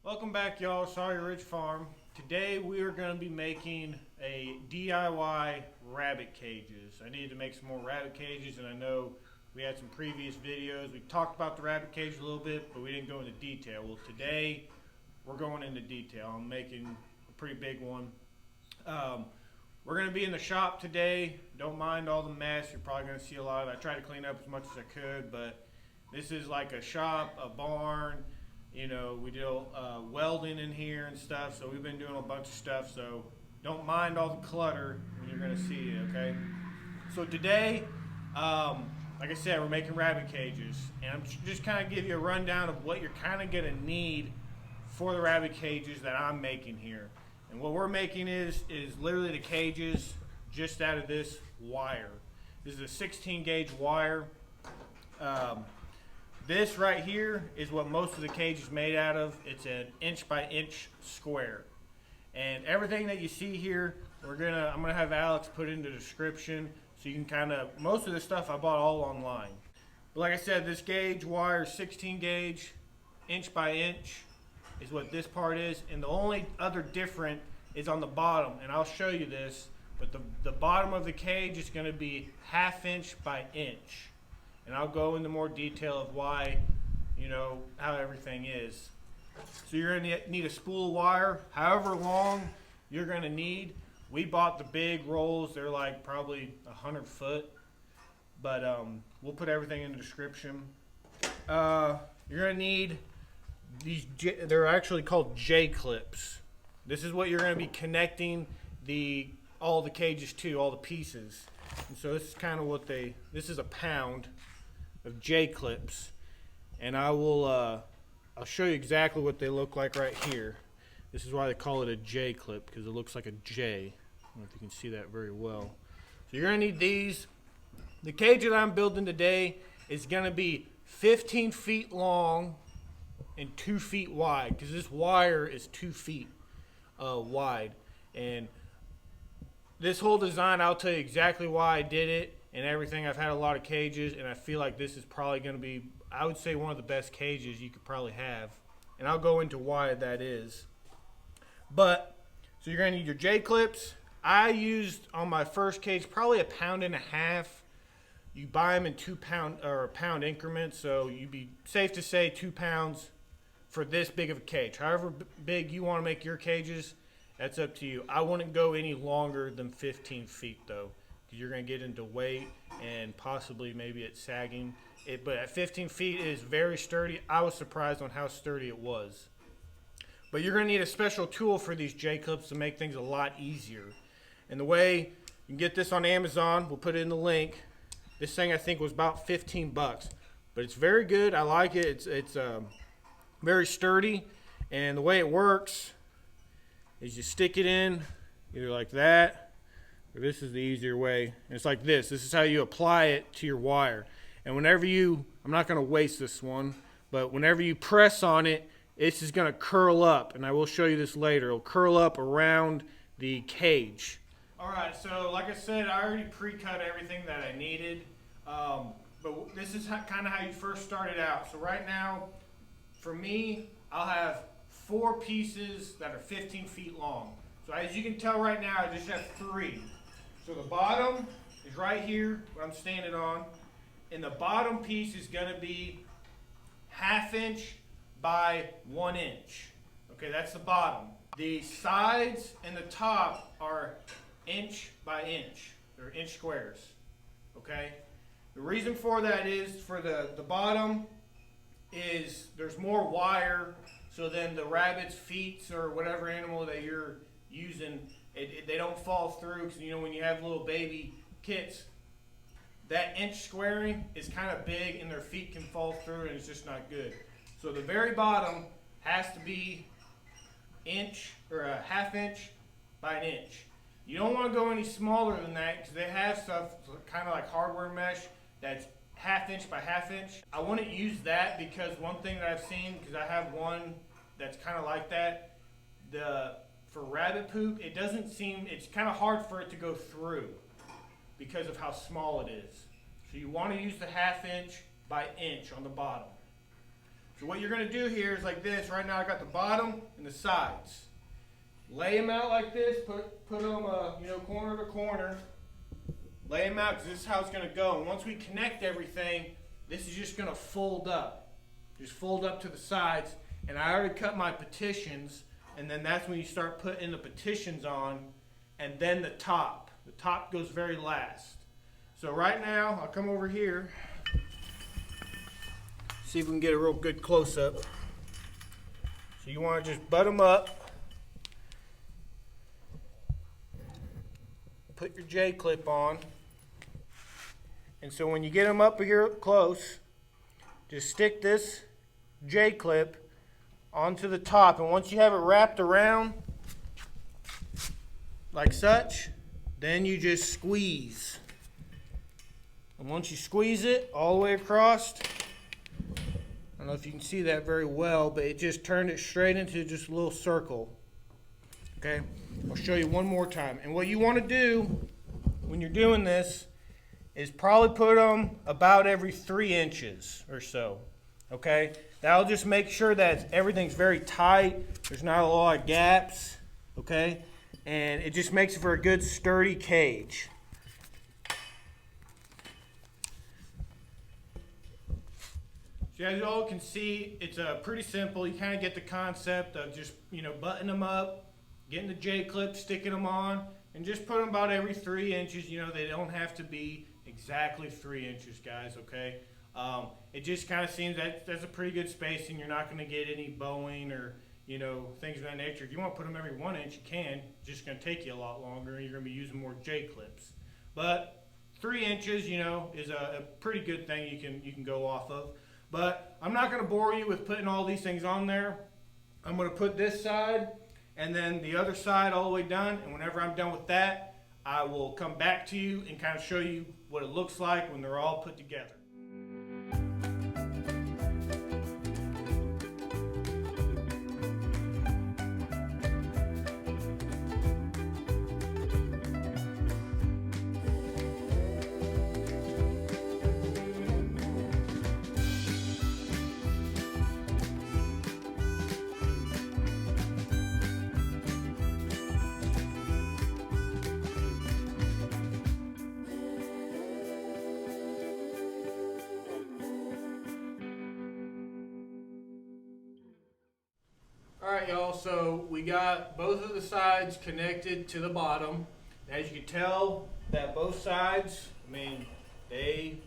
Welcome back, y'all. Sawyer Ridge Farm. Today we are going to be making a DIY rabbit cages. I needed to make some more rabbit cages, and I know we had some previous videos. We talked about the rabbit cage a little bit, but we didn't go into detail. Well, today we're going into detail. I'm making a pretty big one. We're going to be in the shop today. Don't mind all the mess. You're probably going to see a lot of it. I tried to clean up as much as I could, but this is like a shop, a barn. You know, we do welding in here and stuff, so we've been doing a bunch of stuff, so don't mind all the clutter when you're going to see it, okay? So today, like I said, we're making rabbit cages, and I'm just kind of give you a rundown of what you're kind of going to need for the rabbit cages that I'm making here. And what we're making is literally the cages just out of this wire. This is a 16 gauge wire. This right here is what most of the cage is made out of. It's an inch by inch square. And everything that you see here, I'm gonna have Alex put in the description so you can most of this stuff I bought all online. But like I said, this gauge wire, 16 gauge, inch by inch is what this part is. And the only other different is on the bottom, and I'll show you this, but the bottom of the cage is gonna be 1/2 inch by inch. And I'll go into more detail of why, how everything is. So you're going to need a spool of wire, however long you're going to need. We bought the big rolls. They're like probably 100 foot. But we'll put everything in the description. You're going to need these, they're actually called J-clips. This is what you're going to be connecting all the cages to, all the pieces. And so this is kind of this is a pound of J-clips, and I'll show you exactly what they look like right here. This is why they call it a J-clip, because it looks like a J. I don't know if you can see that very well. So you're going to need these. The cage that I'm building today is going to be 15 feet long and 2 feet wide, because this wire is 2 feet wide. And this whole design, I'll tell you exactly why I did it and everything. I've had a lot of cages, and I feel like this is probably going to be, I would say, one of the best cages you could probably have. And I'll go into why that is. So you're going to need your J-clips. I used on my first cage probably 1.5 pounds. You buy them in 2 pound or pound increments, so you'd be safe to say 2 pounds for this big of a cage. However big you want to make your cages, that's up to you. I wouldn't go any longer than 15 feet though, because you're going to get into weight and possibly maybe it's sagging. But at 15 feet it is very sturdy. I was surprised on how sturdy it was. But you're going to need a special tool for these J-clips to make things a lot easier. And the way you can get this on Amazon, we'll put it in the link. This thing I think was about 15 bucks, but it's very good. I like it. It's very sturdy, and the way it works is you stick it in either like that, or this is the easier way. And it's like this. This is how you apply it to your wire. And whenever I'm not going to waste this one, but whenever you press on it, this is going to curl up. And I will show you this later. It'll curl up around the cage. All right, so like I said, I already pre-cut everything that I needed. But this is kind of how you first started out. So right now, for me, I'll have 4 pieces that are 15 feet long. So as you can tell right now, I just have 3. So the bottom is right here, what I'm standing on. And the bottom piece is going to be 1/2 inch by 1 inch. Okay, that's the bottom. The sides and the top are inch by inch. They're inch squares. Okay? The reason for that is for the bottom is there's more wire, so then the rabbit's feet or whatever animal that you're using, they don't fall through, because when you have little baby kits, that inch squaring is kind of big and their feet can fall through and it's just not good. So the very bottom has to be inch or 1/2 inch by 1 inch. You don't want to go any smaller than that, because they have stuff kind of like hardware mesh that's 1/2 inch by 1/2 inch. I wouldn't use that, because one thing that I've seen, because I have one that's kind of like that, for rabbit poop, it's kind of hard for it to go through because of how small it is. So you want to use the 1/2 inch by inch on the bottom. So what you're going to do here is like this. Right now I got the bottom and the sides. Lay them out like this. Put them corner to corner. Lay them out because this is how it's going to go. And once we connect everything, this is just going to fold up. Just fold up to the sides. And I already cut my petitions. And then that's when you start putting the petitions on. And then the top. The top goes very last. So right now, I'll come over here. See if we can get a real good close-up. So you want to just butt them up. Put your J-clip on. And so when you get them up here close, just stick this J-clip onto the top. And once you have it wrapped around, like such, then you just squeeze. And once you squeeze it all the way across, I don't know if you can see that very well, but it just turned it straight into just a little circle. Okay, I'll show you one more time. And what you want to do when you're doing this is probably put them about every 3 inches or so. Okay, that'll just make sure that everything's very tight. There's not a lot of gaps. Okay, and it just makes it for a good sturdy cage. So as you all can see, it's pretty simple. You kind of get the concept of just buttoning them up, getting the J-clip, sticking them on, and just put them about every 3 inches. They don't have to be exactly 3 inches, guys, okay? It just kind of seems that that's a pretty good spacing. You're not going to get any bowing or, things of that nature. If you want to put them every 1 inch, you can. It's just going to take you a lot longer, and you're going to be using more J-clips. But 3 inches, is a pretty good thing you can go off of. But I'm not going to bore you with putting all these things on there. I'm going to put this side and then the other side all the way done. And whenever I'm done with that, I will come back to you and kind of show you what it looks like when they're all put together. Alright y'all, so we got both of the sides connected to the bottom. As you can tell, that both sides, they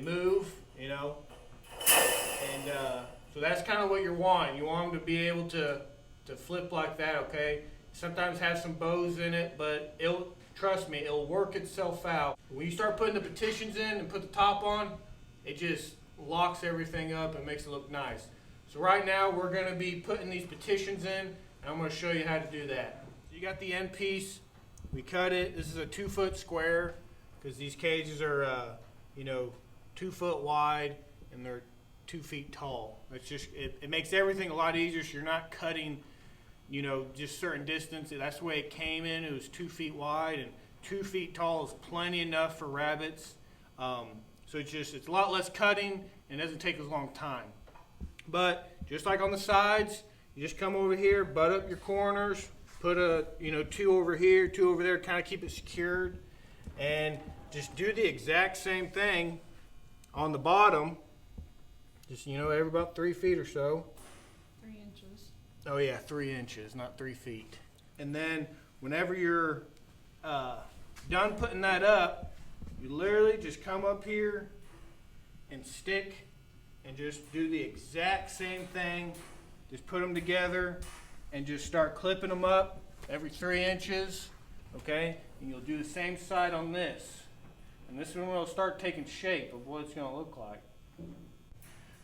move, and so that's kind of what you're wanting. You want them to be able to flip like that, okay? Sometimes have some bows in it, but trust me, it'll work itself out. When you start putting the petitions in and put the top on, it just locks everything up and makes it look nice. So right now we're going to be putting these petitions in, and I'm going to show you how to do that. So you got the end piece. We cut it. This is a 2-foot square because these cages are, 2 foot wide and they're 2 feet tall. It's just it makes everything a lot easier. So you're not cutting, just certain distance. That's the way it came in. It was 2 feet wide and 2 feet tall is plenty enough for rabbits. So it's a lot less cutting and doesn't take as long time. But just like on the sides, you just come over here, butt up your corners, put a 2 over here, 2 over there, kind of keep it secured, and just do the exact same thing on the bottom. Just every about 3 feet or so. 3 inches. Oh yeah, 3 inches, not 3 feet. And then whenever you're done putting that up, you literally just come up here and stick. And just do the exact same thing. Just put them together and just start clipping them up every 3 inches. Okay? And you'll do the same side on this. And this one will start taking shape of what it's going to look like.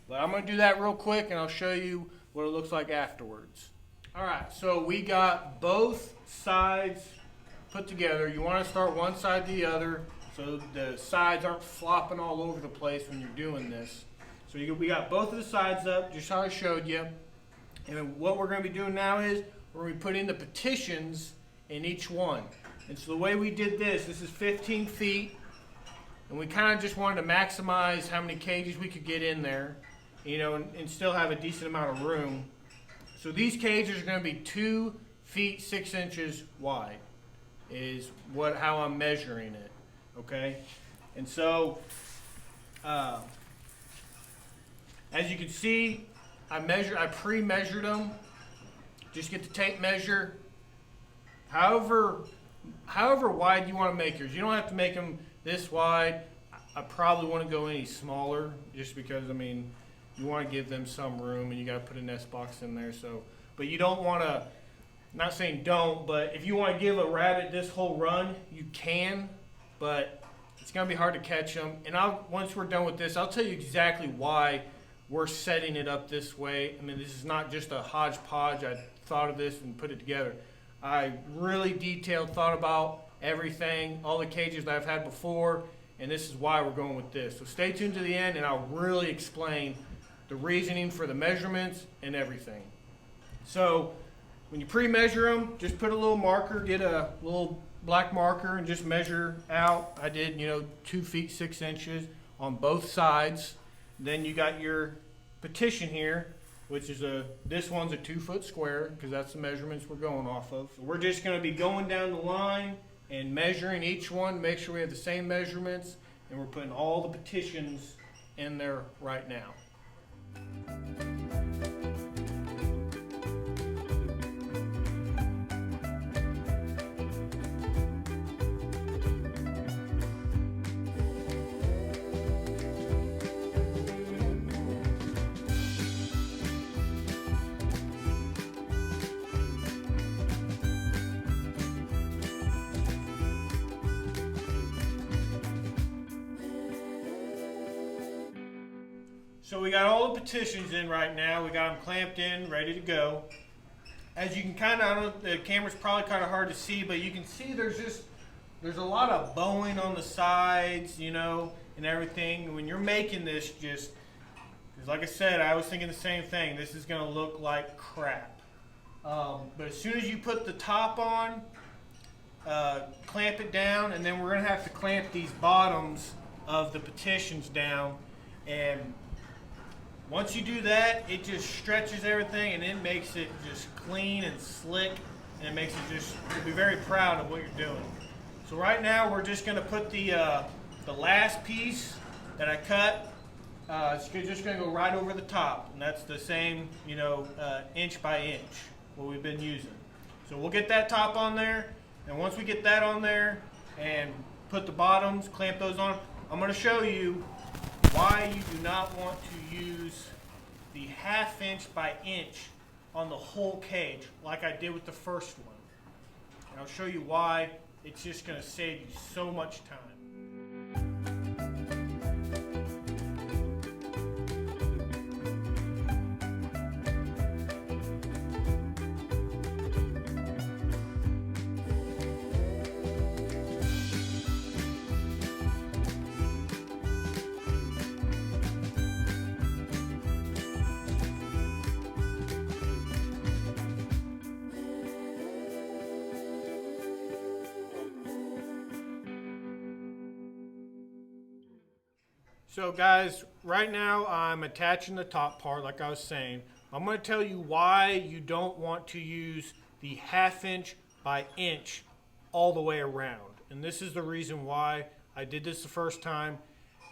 But I'm going to do that real quick and I'll show you what it looks like afterwards. Alright, so we got both sides put together. You want to start one side to the other so the sides aren't flopping all over the place when you're doing this. So we got both of the sides up, just how I showed you. And then what we're going to be doing now is we're going to be putting the petitions in each one. And so the way we did this is 15 feet. And we kind of just wanted to maximize how many cages we could get in there. you know, and still have a decent amount of room. So these cages are going to be 2 feet 6 inches wide, is how I'm measuring it. Okay, and so as you can see, I pre-measured them. Just get the tape measure. However wide you want to make yours. You don't have to make them this wide. I probably want to go any smaller, just because, I mean, you want to give them some room, and you got to put a nest box in there. So, but you don't want to. Not saying don't, but if you want to give a rabbit this whole run, you can, but it's gonna be hard to catch them. And once we're done with this, I'll tell you exactly why we're setting it up this way. I mean, this is not just a hodgepodge. I thought of this and put it together. I really thought about everything, all the cages that I've had before, and this is why we're going with this. So stay tuned to the end, and I'll really explain the reasoning for the measurements and everything. So when you pre-measure them, just put a little marker, get a little black marker, and just measure out. I did, 2 feet 6 inches on both sides. Then you got your petition here, which is this one's a 2 foot square, because that's the measurements we're going off of. So we're just going to be going down the line and measuring each one, make sure we have the same measurements, and we're putting all the petitions in there right now. So we got all the petitions in right now. We got them clamped in, ready to go. As you can kind of, I don't know, the camera's probably kind of hard to see, but you can see there's a lot of bowing on the sides, and everything. When you're making this, because like I said, I was thinking the same thing. This is going to look like crap. But as soon as you put the top on, clamp it down, and then we're going to have to clamp these bottoms of the petitions down. And once you do that, it just stretches everything, and it makes it just clean and slick, and it makes it you'll be very proud of what you're doing. So right now, we're just going to put the last piece that I cut. It's just going to go right over the top, and that's the same, inch by inch, what we've been using. So we'll get that top on there, and once we get that on there and put the bottoms, clamp those on, I'm going to show you why you do not want to use the 1/2 inch by inch on the whole cage like I did with the first one. And I'll show you why. It's just going to save you so much time. So guys, right now I'm attaching the top part like I was saying. I'm going to tell you why you don't want to use the 1/2 inch by inch all the way around. And this is the reason why I did this the first time.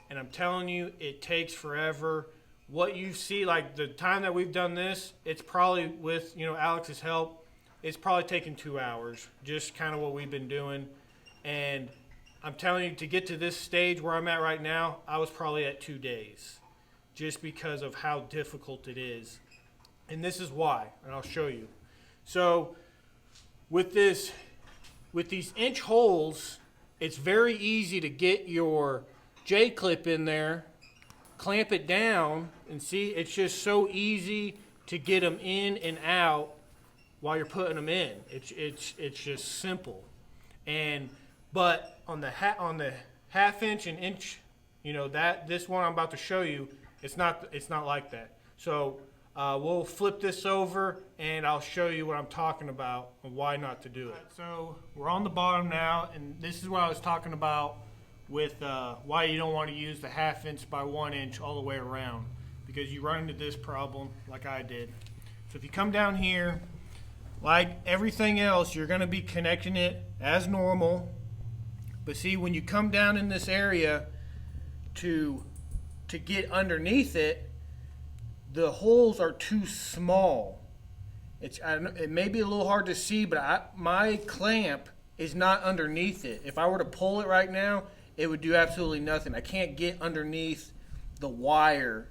And I'm telling you, it takes forever. What you see, like the time that we've done this, it's probably with, Alex's help, it's probably taken 2 hours, just kind of what we've been doing. And I'm telling you, to get to this stage where I'm at right now, I was probably at 2 days, just because of how difficult it is. And this is why, and I'll show you. So with these inch holes, it's very easy to get your J-clip in there, clamp it down, and see, it's just so easy to get them in and out while you're putting them in. It's just simple. But on the 1/2 inch and inch, this one I'm about to show you, it's not like that. So we'll flip this over, and I'll show you what I'm talking about and why not to do it. So we're on the bottom now, and this is what I was talking about with why you don't want to use the 1/2 inch by 1 inch all the way around. because you run into this problem like I did. So if you come down here, like everything else, you're going to be connecting it as normal. But see, when you come down in this area to get underneath it, the holes are too small. It may be a little hard to see, but my clamp is not underneath it. If I were to pull it right now, it would do absolutely nothing. I can't get underneath the wire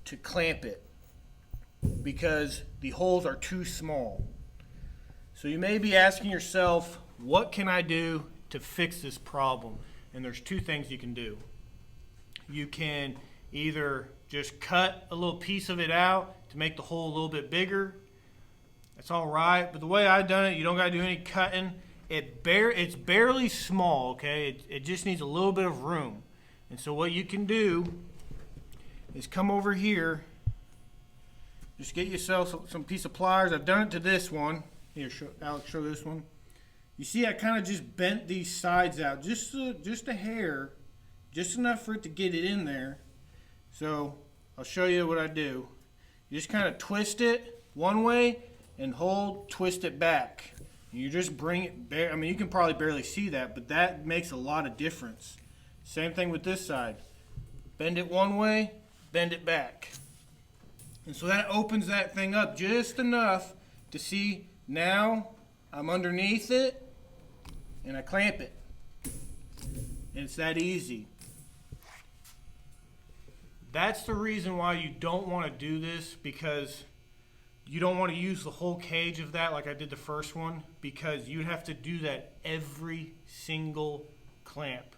to clamp it because the holes are too small. So you may be asking yourself, what can I do to fix this problem? And there's two things you can do. You can either just cut a little piece of it out to make the hole a little bit bigger. That's all right, but the way I've done it, you don't got to do any cutting. It's barely small, okay? It just needs a little bit of room. And so what you can do is come over here, just get yourself some piece of pliers. I've done it to this one. Here, Alex, show this one. You see, I kind of just bent these sides out, just a hair, just enough for it to get it in there. So I'll show you what I do. You just kind of twist it one way and hold, twist it back. You just bring it, I mean, you can probably barely see that, but that makes a lot of difference. Same thing with this side. Bend it one way, bend it back. And so that opens that thing up just enough to see now I'm underneath it and I clamp it. And it's that easy. That's the reason why you don't want to do this, because you don't want to use the whole cage of that like I did the first one, because you'd have to do that every single clamp.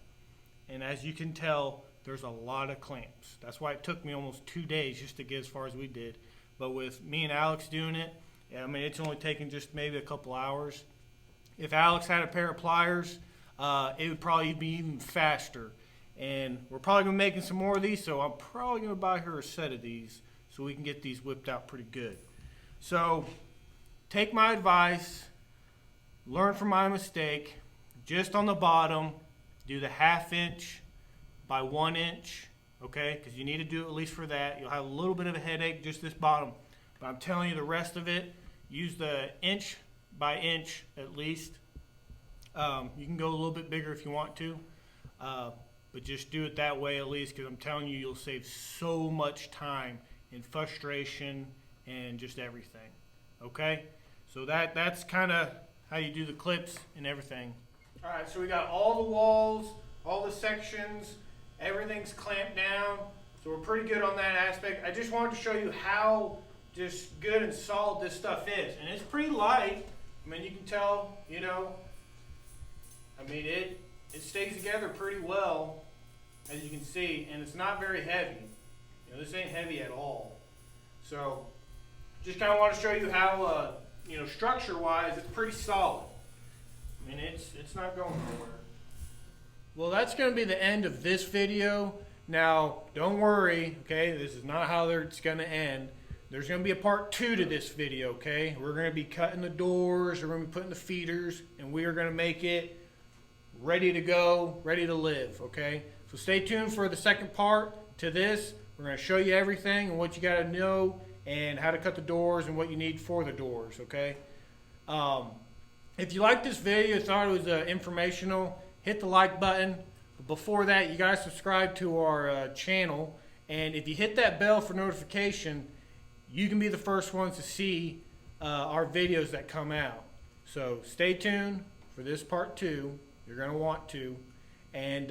And as you can tell, there's a lot of clamps. That's why it took me almost 2 days just to get as far as we did. But with me and Alex doing it, I mean, it's only taken just maybe a couple hours. If Alex had a pair of pliers, it would probably be even faster. And we're probably going to be making some more of these, so I'm probably going to buy her a set of these so we can get these whipped out pretty good. So take my advice, learn from my mistake. Just on the bottom, do the 1/2 inch by 1 inch, okay? Because you need to do it at least for that. You'll have a little bit of a headache just this bottom. But I'm telling you, the rest of it, use the inch by inch at least. You can go a little bit bigger if you want to. But just do it that way at least, because I'm telling you, you'll save so much time and frustration and just everything, okay? So that's kind of how you do the clips and everything. All right, so we got all the walls, all the sections, everything's clamped down, so we're pretty good on that aspect. I just wanted to show you how just good and solid this stuff is, and it's pretty light. I mean, you can tell, you know, I mean, it stays together pretty well, as you can see, and it's not very heavy. You know, this ain't heavy at all. So, just kind of want to show you how, you know, structure-wise, it's pretty solid. I mean, it's not going nowhere. Well, that's going to be the end of this video. Now, don't worry, okay? This is not how it's going to end. There's going to be a part 2 to this video, okay? We're going to be cutting the doors, we're going to be putting the feeders, and we are going to make it ready to go, ready to live, okay? So stay tuned for the second part to this. We're going to show you everything and what you got to know and how to cut the doors and what you need for the doors, okay? If you liked this video, thought it was informational, hit the like button. Before that, you guys subscribe to our channel, and if you hit that bell for notification, you can be the first ones to see our videos that come out. So stay tuned for this part 2. You're going to want to. And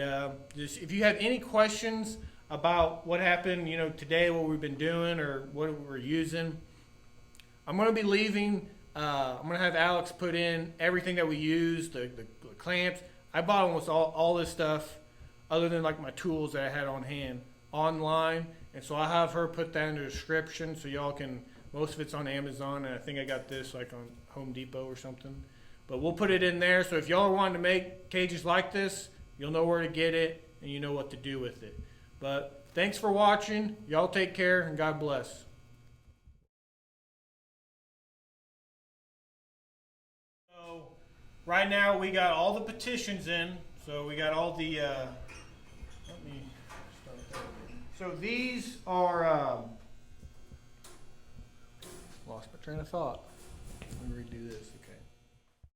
just, if you have any questions about what happened, you know, today, what we've been doing or what we're using, I'm going to be leaving. I'm going to have Alex put in everything that we use, the clamps. I bought almost all this stuff, other than like my tools that I had on hand, online. And so I'll have her put that in the description so y'all can, most of it's on Amazon, and I think I got this like on Home Depot or something. But we'll put it in there, so if y'all are wanting to make cages like this, you'll know where to get it, and you know what to do with it. But thanks for watching. Y'all take care, and God bless. So right now we got all the petitions in. So we got all the, let me start that again. So these are Lost my train of thought.